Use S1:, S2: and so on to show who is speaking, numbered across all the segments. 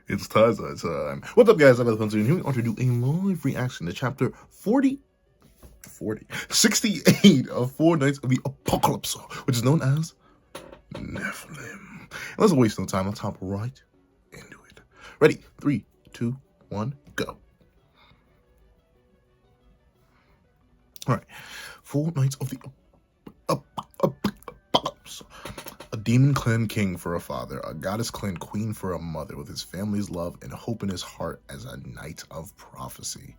S1: It's Taza time. What's up, guys? I'm Pencil, and here we are to do a live reaction to chapter 68 of Four Nights of the Apocalypse, which is known as Nephilim. And let's waste no time. Let's hop right into it. Ready? 3, 2, 1, go. All right. Four Nights of the Apocalypse. A demon clan king for a father, a goddess clan queen for a mother, with his family's love and hope in his heart as a knight of prophecy.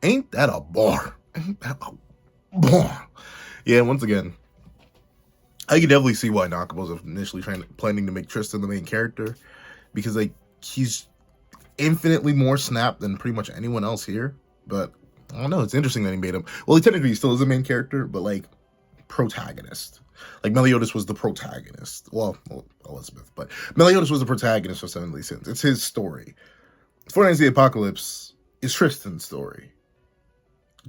S1: Ain't that a bar? Ain't that a bar? Yeah, once again, I can definitely see why Nakamo's initially planning to make Tristan the main character, because like he's infinitely more snapped than pretty much anyone else here. But I don't know, it's interesting that he made him. Well, he technically still is a main character, but like protagonist. Like Meliodas was the protagonist. Well, Elizabeth, but Meliodas was the protagonist of Seven Deadly Sins. It's his story. Four Nights of the Apocalypse is Tristan's story.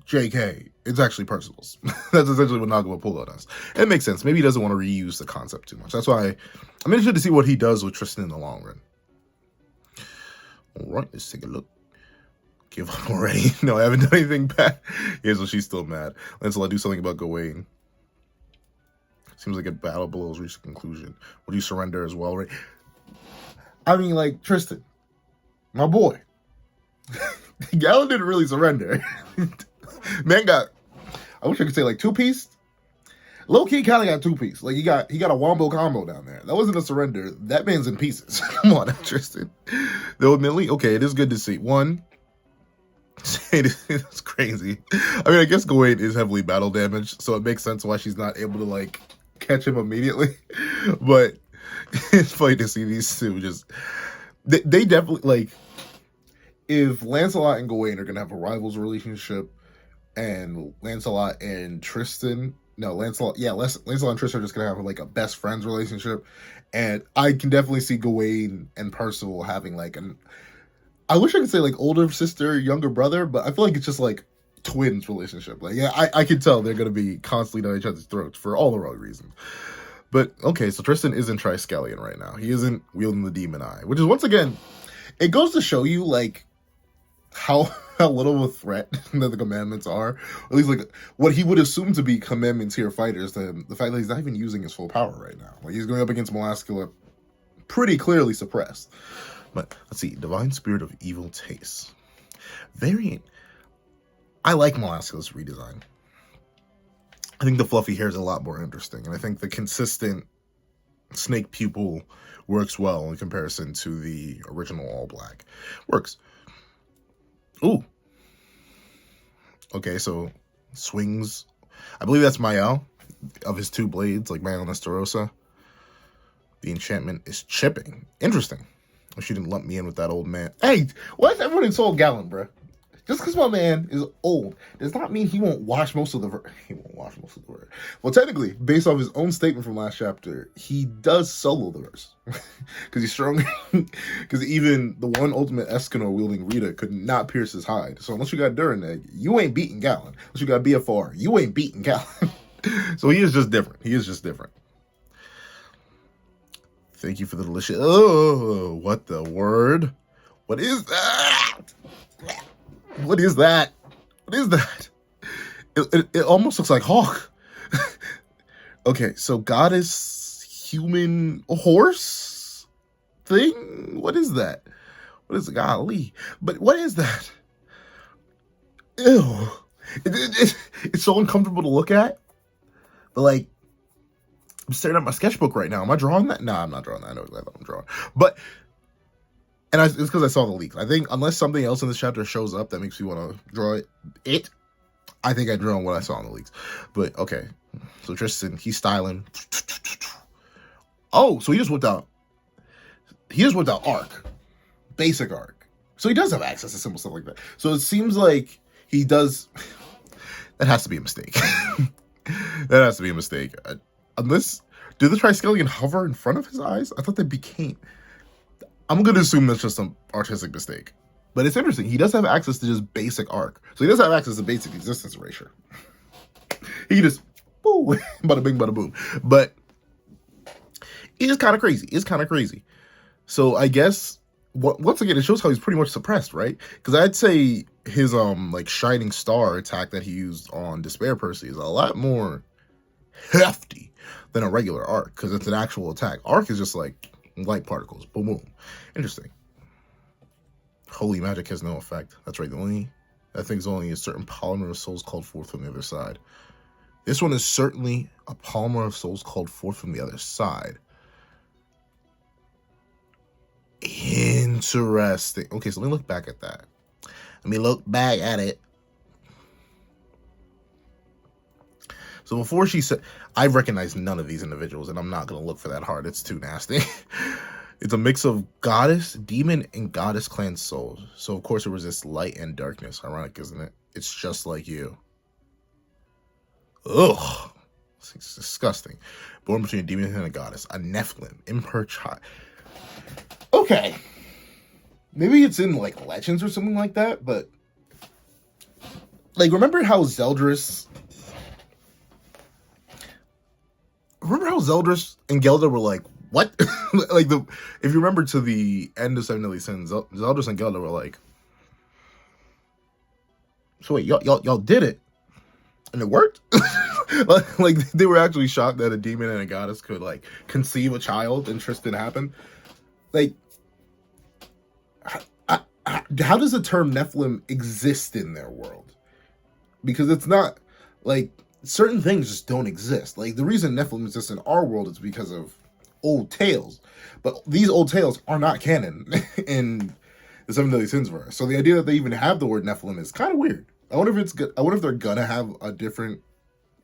S1: JK, it's actually Percival's. That's essentially what Nagama Polo does. It makes sense. Maybe he doesn't want to reuse the concept too much. That's why I'm interested to see what he does with Tristan in the long run. All right, let's take a look. Give up already. No, I haven't done anything bad. Yeah, so she's still mad. Lancelot, do something about Gawain. Seems like a battle below has reached a conclusion. Would you surrender as well, right? I mean, like, Tristan, my boy. Galen didn't really surrender. Man got, I wish I could say like two-pieced. Low-key kind of got two-pieced. Like, he got a wombo combo down there. That wasn't a surrender. That man's in pieces. Come on, Tristan. Though admittedly, okay, it is good to see. One, it's crazy. I mean, I guess Gawain is heavily battle damaged, so it makes sense why she's not able to, like, catch him immediately. But it's funny to see these two just they definitely, like, if Lancelot and Gawain are gonna have a rivals relationship, and Lancelot and Tristan Lancelot and Tristan are just gonna have like a best friends relationship, and I can definitely see Gawain and Percival having like I wish I could say like older sister, younger brother, but I feel like it's just like twins relationship. Like, yeah, I can tell they're gonna be constantly down each other's throats for all the wrong reasons. But okay, so Tristan isn't Triskelion right now. He isn't wielding the demon eye, which is, once again, it goes to show you like how little of a threat that the commandments are. Or at least like what he would assume to be commandment tier fighters, to him, the fact that he's not even using his full power right now. Like, he's going up against Melascula pretty clearly suppressed. But let's see, Divine Spirit of Evil Taste. Variant. I like Melascula's redesign. I think the fluffy hair is a lot more interesting, and I think the consistent snake pupil works well in comparison to the original all black. Works. Ooh. Okay, so swings. I believe that's Mael of his two blades, like Mael Nestarosa. The enchantment is chipping. Interesting. She didn't lump me in with that old man. Hey, why is everyone insult Galen, bro? Just because my man is old does not mean he won't wash most of the he won't wash most of the word. Well, technically, based off his own statement from last chapter, he does solo the verse. Because he's strong. Because even the one ultimate Escanor wielding Rita could not pierce his hide. So unless you got Durineg, you ain't beating Galen. Unless you got BFR, you ain't beating Galen. So he is just different. He is just different. Thank you for the delicious. Oh, what the word? What is that? What is that? What is that? It almost looks like Hawk. Okay, so goddess, human, horse thing? What is that? What is it? Golly. But what is that? Ew. It's so uncomfortable to look at. But like, I'm staring at my sketchbook right now. Am I drawing that? Nah, I'm not drawing that. I know exactly what I'm drawing. But, and it's because I saw the leaks. I think unless something else in this chapter shows up that makes me want to draw it, I think I drew on what I saw in the leaks. But, okay. So Tristan, he's styling. Oh, so he just whipped out arc. Basic arc. So he does have access to simple stuff like that. So it seems like he does. That has to be a mistake. That has to be a mistake. Unless, did the Triskelion hover in front of his eyes? I thought they became. I'm going to assume that's just some artistic mistake. But it's interesting. He does have access to just basic arc. So he does have access to basic existence erasure. He can just, boo, bada bing, bada boom. But it is kind of crazy. It's kind of crazy. So I guess once again, it shows how he's pretty much suppressed, right? Because I'd say his like shining star attack that he used on Despair Percy is a lot more hefty than a regular arc, because it's an actual attack. Arc is just like light particles, boom, boom. Interesting. Holy magic has no effect. That's right. That thing's only a certain polymer of souls called forth from the other side. This one is certainly a polymer of souls called forth from the other side. Interesting. Okay, so let me look back at that. Let me look back at it. So before she said, I recognize none of these individuals, and I'm not going to look for that hard. It's too nasty. It's a mix of goddess, demon, and goddess clan souls. So of course it resists light and darkness. Ironic, isn't it? It's just like you. Ugh. It's disgusting. Born between a demon and a goddess. A Nephilim. Imper child. Okay. Maybe it's in, like, legends or something like that, but... Like, remember how Zeldris and Gelder were like, what? Like, if you remember to the end of Seven Deadly Sins, Zeldris and Gelder were like, so wait, y'all did it? And it worked? Like, they were actually shocked that a demon and a goddess could, like, conceive a child and Tristan happened. Like, how does the term Nephilim exist in their world? Because it's not, like, certain things just don't exist. Like, the reason Nephilim exists in our world is because of old tales. But these old tales are not canon in the Seven Deadly Sins verse. So the idea that they even have the word Nephilim is kind of weird. I wonder if they're gonna have a different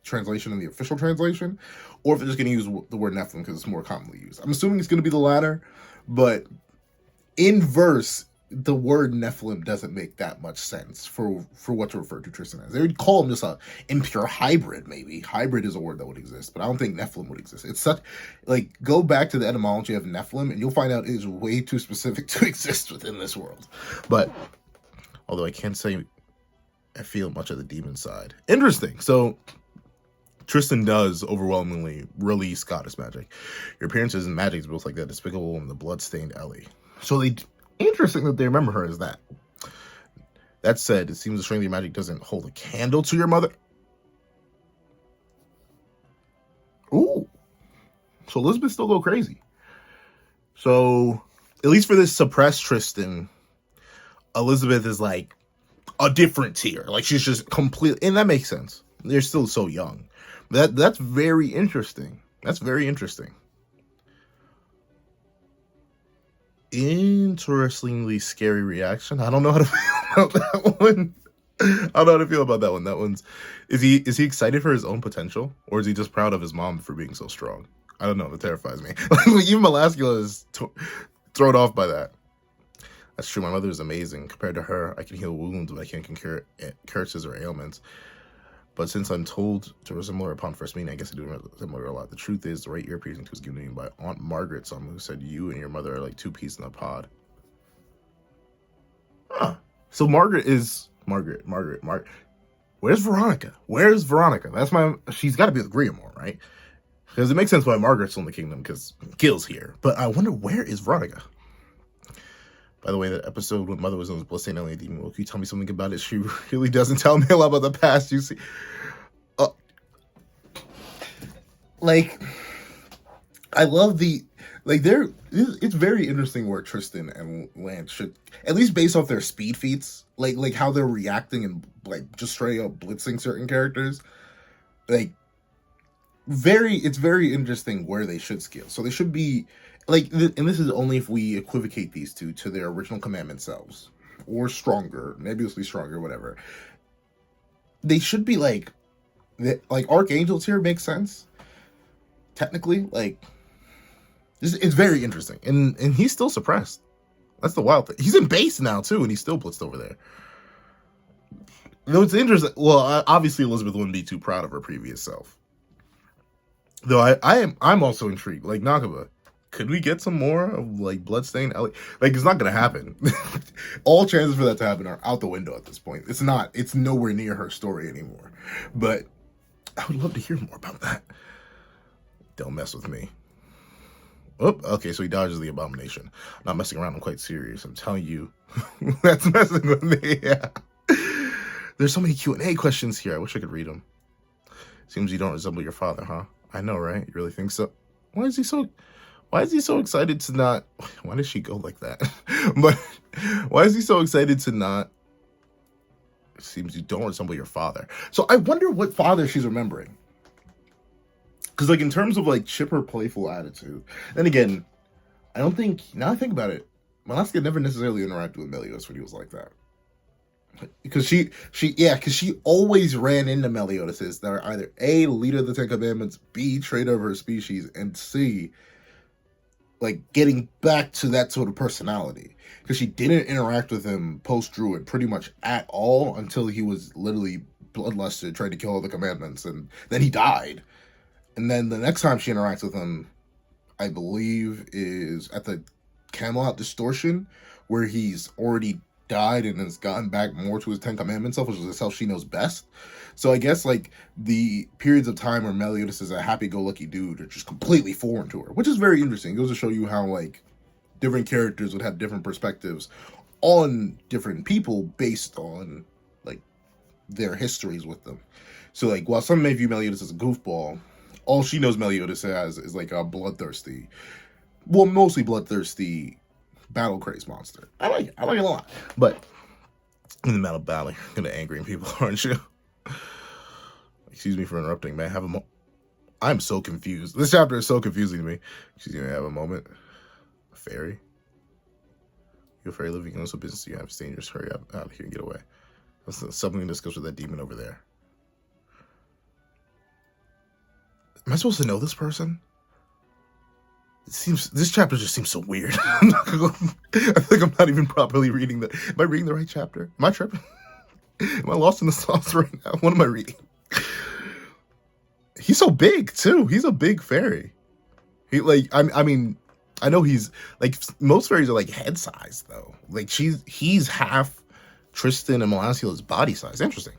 S1: translation in the official translation, or if they're just gonna use the word Nephilim because it's more commonly used. I'm assuming it's gonna be the latter, but in verse, the word Nephilim doesn't make that much sense for what to refer to Tristan as. They would call him just a impure hybrid, maybe. Hybrid is a word that would exist, but I don't think Nephilim would exist. It's such, like, go back to the etymology of Nephilim, and you'll find out it is way too specific to exist within this world. But, although I can't say I feel much of the demon side. Interesting. So, Tristan does overwhelmingly release goddess magic. Your appearances and magic is both like that despicable and the blood-stained Ellie. So interesting that they remember her as that. That said, it seems the strength of your magic doesn't hold a candle to your mother. Ooh. So Elizabeth still go crazy. So, at least for this suppressed Tristan, Elizabeth is like a different tier. Like, she's just completely, and that makes sense. They're still so young. That's very interesting. That's very interesting. Interestingly scary reaction. I don't know how to feel about that one. I don't know how to feel about that one. That one's, is he excited for his own potential, or is he just proud of his mom for being so strong? I don't know. That terrifies me. Even Malascula is thrown off by that. That's true. My mother is amazing. Compared to her, I can heal wounds, but I can't cure curses or ailments. But since I'm told to resemble her upon first meeting, I guess I do resemble her a lot. The truth is, the right ear piercing was given to me by Aunt Margaret, someone who said you and your mother are like two peas in a pod. Huh. So Margaret is Margaret. Where's Veronica? She's got to be with Griamore, right? Because it makes sense why Margaret's in the kingdom, because Gil's here. But I wonder, where is Veronica? By the way, that episode when Mother was on the bloodstained alien demon, will you tell me something about it? She really doesn't tell me a lot about the past. You see, like, I love it's very interesting where Tristan and Lance should, at least based off their speed feats, like how they're reacting and like just straight up blitzing certain characters. Like, it's very interesting where they should scale. So they should be like, and this is only if we equivocate these two to their original commandment selves, or stronger, nebulously stronger, whatever. They should be like archangels here makes sense. Technically, like, it's very interesting, and he's still suppressed. That's the wild thing. He's in base now too, and he's still blitzed over there. Though it's interesting. Well, obviously Elizabeth wouldn't be too proud of her previous self. Though I'm also intrigued. Like, Nakaba, could we get some more of like bloodstained Ellie? Like, it's not gonna happen. All chances for that to happen are out the window at this point. It's nowhere near her story anymore. But I would love to hear more about that. Don't mess with me. Oh, okay, so he dodges the abomination. Not messing around, I'm quite serious. I'm telling you. That's messing with me. Yeah. There's so many Q&A questions here. I wish I could read them. Seems you don't resemble your father, huh? I know, right? You really think so? Why is he so excited to not... Why did she go like that? But why is he so excited to not... Seems you don't resemble your father. So I wonder what father she's remembering. Because, like, in terms of, like, chipper, playful attitude. Then again, I don't think... Now I think about it, Malaska never necessarily interacted with Meliodas when he was like that. Because she always ran into Meliodas that are either A, leader of the Ten Commandments, B, traitor of her species, and C, like, getting back to that sort of personality. Because she didn't interact with him post-Druid pretty much at all until he was literally bloodlusted, trying to kill all the commandments, and then he died. And then the next time she interacts with him, I believe, is at the Camelot Distortion, where he's already died and has gotten back more to his Ten Commandments self, which is the self she knows best. So I guess, like, the periods of time where Meliodas is a happy-go-lucky dude are just completely foreign to her, which is very interesting. It goes to show you how, like, different characters would have different perspectives on different people based on, like, their histories with them. So, like, while some may view Meliodas as a goofball, all she knows Meliodas as is, like, a bloodthirsty, well, mostly bloodthirsty battle craze monster. I like it a lot. But in the middle of battle, you're gonna angering people, aren't you? Excuse me for interrupting, man. I'm so confused. This chapter is so confusing to me. She's gonna have a moment. A fairy? You're a fairy living in no business you have. It's dangerous. Hurry up out of here and get away. That's something to discuss with that demon over there. Am I supposed to know this person? This chapter just seems so weird. I think I'm not even properly reading the... Am I reading the right chapter? Am I tripping? Am I lost in the sauce right now? What am I reading? He's so big, too. He's a big fairy. He, like, I mean, I know he's, like, most fairies are, like, head size, though. Like, he's half Tristan and Melascula's body size. Interesting.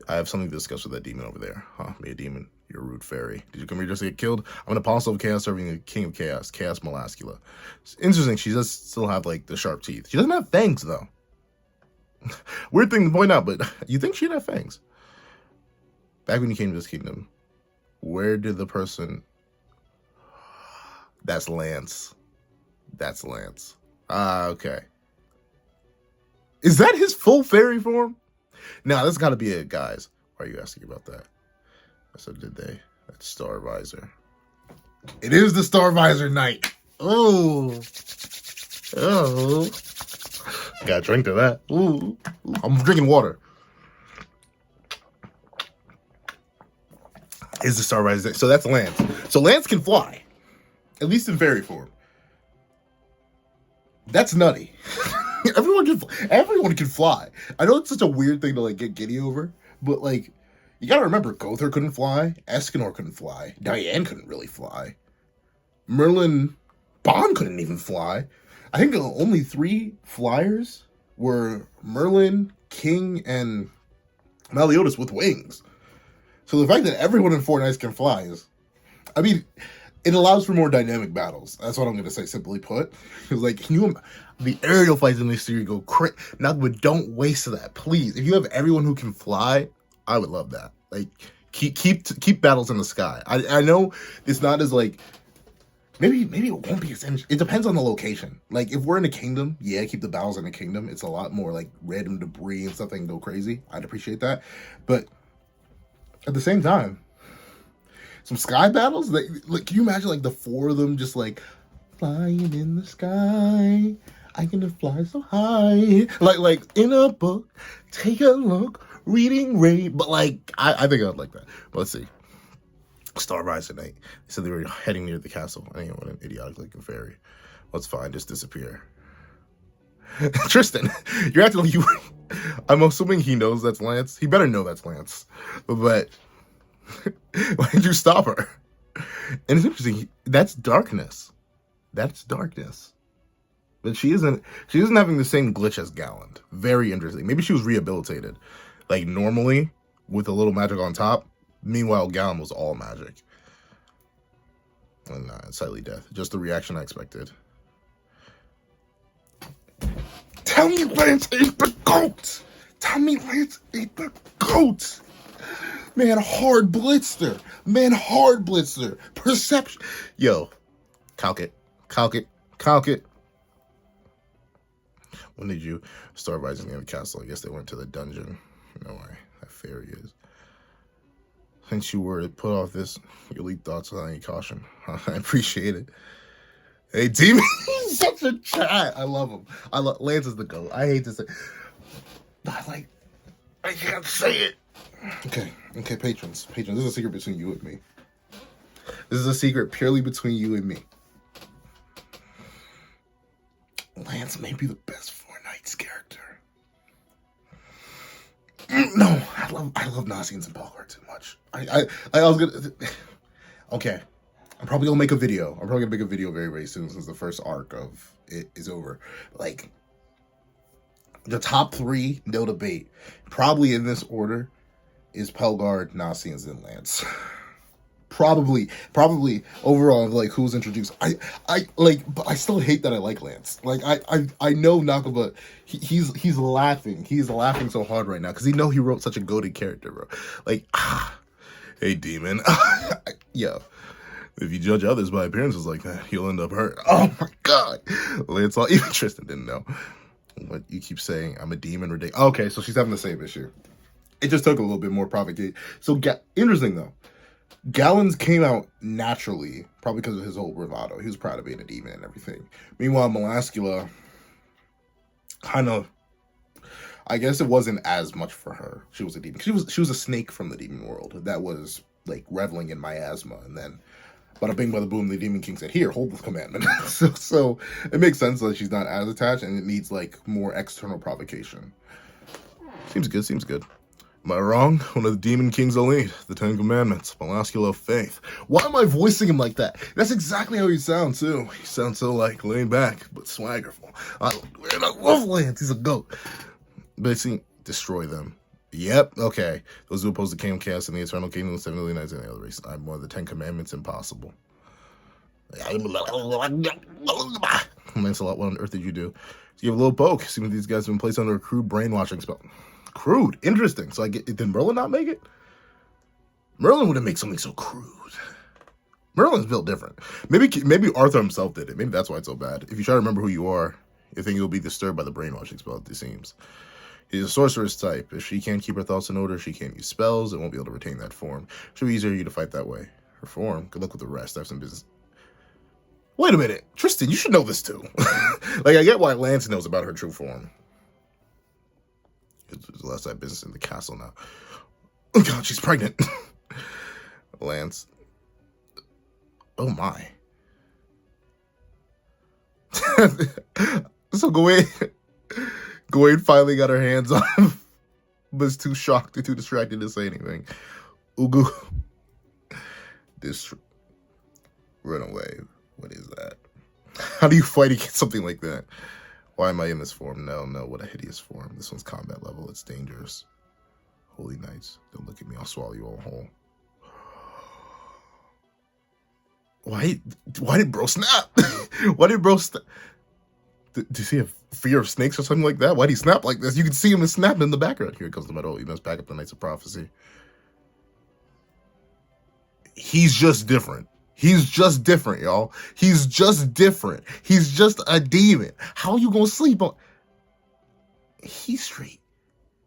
S1: I have something to discuss with that demon over there. Huh, me a demon. You're a rude fairy. Did you come here just to get killed? I'm an apostle of chaos serving the king of chaos, Chaos Melascula. It's interesting, she does still have, like, the sharp teeth. She doesn't have fangs, though. Weird thing to point out, but you think she'd have fangs. Back when you came to this kingdom, where did the person... That's Lance. That's Lance. Ah, okay. Is that his full fairy form? Now, this got to be it, guys. Why are you asking about that? I said, did they? That's Star Visor. It is the Star Visor night. Oh. Oh. Got a drink to that. Ooh. I'm drinking water. Is the Star Visor. So that's Lance. So Lance can fly. At least in fairy form. That's nutty. Everyone can fly. I know it's such a weird thing to, like, get giddy over, but, like, you gotta remember, Gother couldn't fly, Escanor couldn't fly, Diane couldn't really fly, Merlin Bond couldn't even fly. I think the only 3 flyers were Merlin, King, and Meliodas with wings. So the fact that everyone in Fortnite can fly is, I mean, it allows for more dynamic battles. That's what I'm going to say, simply put. Because, like, can you... The aerial fights in this series go crazy. Now, but don't waste that, please. If you have everyone who can fly, I would love that. Like, keep battles in the sky. I know it's not as, like... Maybe it won't be as... It depends on the location. Like, if we're in a kingdom, yeah, keep the battles in a kingdom. It's a lot more, like, random debris and stuff that can go crazy. I'd appreciate that. But at the same time... Some sky battles? Like, can you imagine, like, the 4 of them just, like, flying in the sky? I can fly so high. Like in a book, take a look, reading rain. But, like, I think I'd like that. But let's see. Star Visor night. They said they were heading near the castle. I ain't what an idiotic looking fairy. Well, it's fine. Just disappear. Tristan, you're acting like you... I'm assuming he knows that's Lance. He better know that's Lance. But... Why did you stop her? And it's interesting. That's darkness. That's darkness. But she isn't having the same glitch as Galland. Very interesting. Maybe she was rehabilitated. Like, normally, with a little magic on top. Meanwhile, Galland was all magic. And nah, it's slightly death. Just the reaction I expected. Tell me Lance ain't the GOAT! Tell me Lance ain't the GOAT! Man, hard blitzer. Man, hard blitzer. Perception. Yo, calc it. Calc it. Calc it. When did you start rising in the castle? I guess they went to the dungeon. You know why that fairy is. Since you were to put off this, your lead thoughts on any caution. I appreciate it. Hey, Demon, he's such a chat. I love him. Lance is the GOAT. I hate to say. I can't say it. Okay, patrons. This is a secret between you and me. This is a secret purely between you and me. Lance may be the best Four Knights character. No, I love Nasians and Pellgarde too much. I was gonna. Okay, I'm probably gonna make a video. Very, very soon since the first arc of it is over. Like, the top 3, no debate. Probably in this order is Pellgarde, Nasians, and Lance. Probably overall, like, who's introduced. But I still hate that I like Lance. Like, I know Nakaba, he's laughing. He's laughing so hard right now because he wrote such a goated character, bro. Like, hey, Demon. Yo, if you judge others by appearances like that, you'll end up hurt. Oh my God. Lance, even Tristan didn't know. But you keep saying I'm a demon ridiculous. Okay, so she's having the same issue. It just took a little bit more propagate. So interesting though. Gallons came out naturally, probably because of his whole bravado. He was proud of being a demon and everything. Meanwhile, Melascula, kind of, I guess it wasn't as much for her. She was a demon. She was a snake from the demon world that was like reveling in miasma, and then bada bing, bada boom, the Demon King said, "Here, hold the commandment." so it makes sense that she's not as attached, and it needs like more external provocation. Seems good. Am I wrong? One of the Demon King's elite, the 10 Commandments, Melascula faith. Why am I voicing him like that? That's exactly how he sounds, too. He sounds so, like, laid back, but swaggerful. I love Lance. He's a GOAT. Basically, destroy them. Yep, okay. Those who oppose the Kingdom of Chaos and the Eternal Kingdom of 7 million knights and the other race. I'm one of the 10 Commandments impossible. Lancelot, what on earth did you do? So you have a little poke. See what these guys have been placed under a crude brainwashing spell. Crude. Interesting. So did Merlin not make it? Merlin wouldn't make something so crude. Merlin's built different. Maybe Arthur himself did it. Maybe that's why it's so bad. If you try to remember who you are, you think you'll be disturbed by the brainwashing spell, it seems. He's a sorceress type. If she can't keep her thoughts in order, she can't use spells, and won't be able to retain that form. Should be easier for you to fight that way. Her form. Good luck with the rest. I have some business. Wait a minute. Tristan, you should know this too. Like, I get why Lance knows about her true form. There's less that business in the castle now. Oh God, she's pregnant. Lance. Oh my. So Gawain finally got her hands on him, but is too shocked and too distracted to say anything. Ugu. Run away. What is that? How do you fight against something like that? Why am I in this form? No, what a hideous form. This one's combat level. It's dangerous. Holy knights, don't look at me. I'll swallow you all whole. Why did bro snap? Why did bro snap? Did he have fear of snakes or something like that? Why did he snap like this? You can see him snapping in the background. Here comes the medal. He must back up the Knights of Prophecy. He's just different. He's just different, y'all. He's just different. He's just a demon. How you gonna sleep on? He's straight.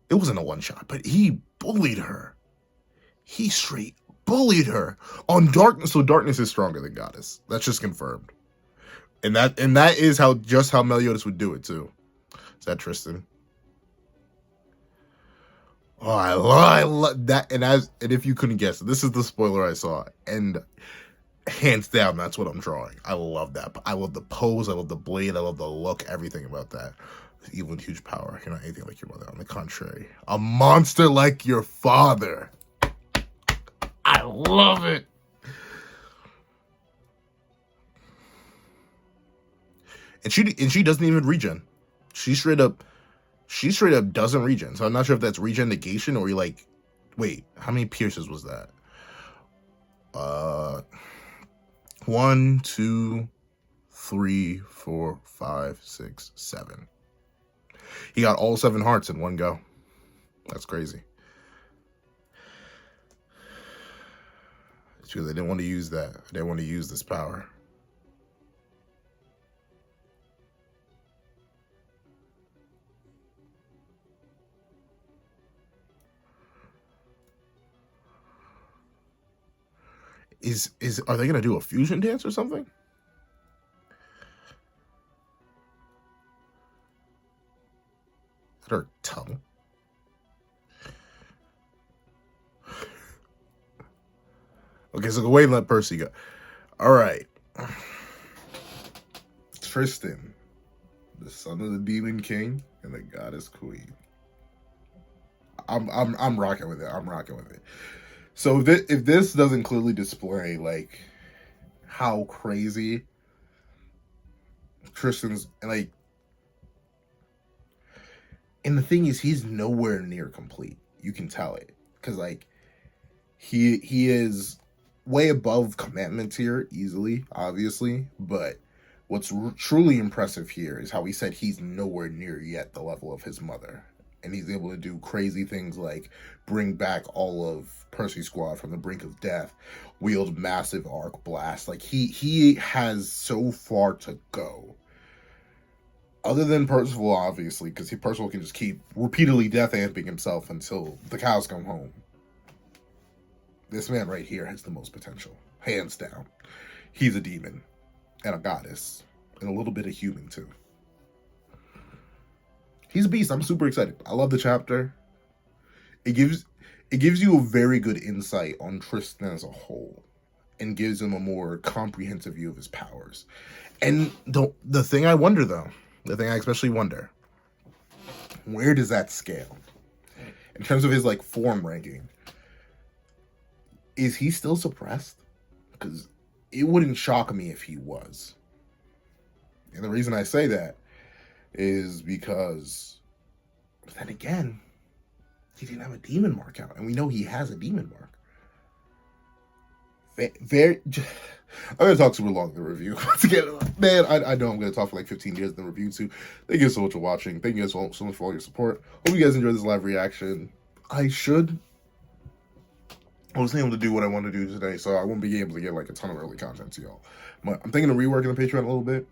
S1: It wasn't a one-shot, but he bullied her. He straight bullied her on darkness. So darkness is stronger than goddess. That's just confirmed. And that is how Meliodas would do it too. Is that Tristan? Oh, I love that. And if you couldn't guess, this is the spoiler I saw. And hands down, that's what I'm drawing. I love that. I love the pose. I love the blade. I love the look. Everything about that. Evil and huge power. You're not anything like your mother. On the contrary, a monster like your father. I love it. And she doesn't even regen. She straight up doesn't regen. So I'm not sure if that's regen negation or you like. Wait, how many pierces was that? 1, 2, 3, 4, 5, 6, 7. He got all 7 hearts in one go. That's crazy. It's because they didn't want to use that. They didn't want to use this power. Are they gonna do a fusion dance or something? Is that her tongue? Okay, so Gawain let Percy go. All right, Tristan, the son of the Demon King and the Goddess Queen. I'm rocking with it. I'm rocking with it. So if this doesn't clearly display like how crazy Tristan's like, and the thing is, he's nowhere near complete. You can tell it because like he is way above commandment tier easily, obviously, but what's truly impressive here is how he said he's nowhere near yet the level of his mother. And he's able to do crazy things like bring back all of Percy's squad from the brink of death, wield massive arc blast. Like he has so far to go. Other than Percival, obviously, because Percival can just keep repeatedly death amping himself until the cows come home. This man right here has the most potential, hands down. He's a demon and a goddess and a little bit of human too. He's a beast. I'm super excited. I love the chapter. It gives you a very good insight on Tristan as a whole and gives him a more comprehensive view of his powers. And the thing I wonder though, the thing I especially wonder, where does that scale? In terms of his like form ranking, is he still suppressed? Because it wouldn't shock me if he was. And the reason I say that is because, then again, he didn't have a demon mark out, and we know he has a demon mark. I'm gonna talk super long in the review. Man, I know I'm gonna talk for like 15 years in the review too. Thank you so much for watching. Thank you guys so much for all your support. Hope you guys enjoyed this live reaction. I wasn't able to do what I wanted to do today, so I won't be able to get like a ton of early content to y'all. But I'm thinking of reworking the Patreon a little bit.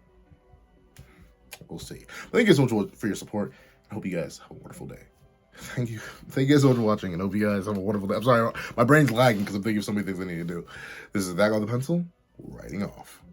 S1: We'll see. Thank you so much for your support. I hope you guys have a wonderful day. Thank you. Thank you guys so much for watching, and hope you guys have a wonderful day. I'm sorry, my brain's lagging because I'm thinking of so many things I need to do. This is That Guy with the Pencil, writing off.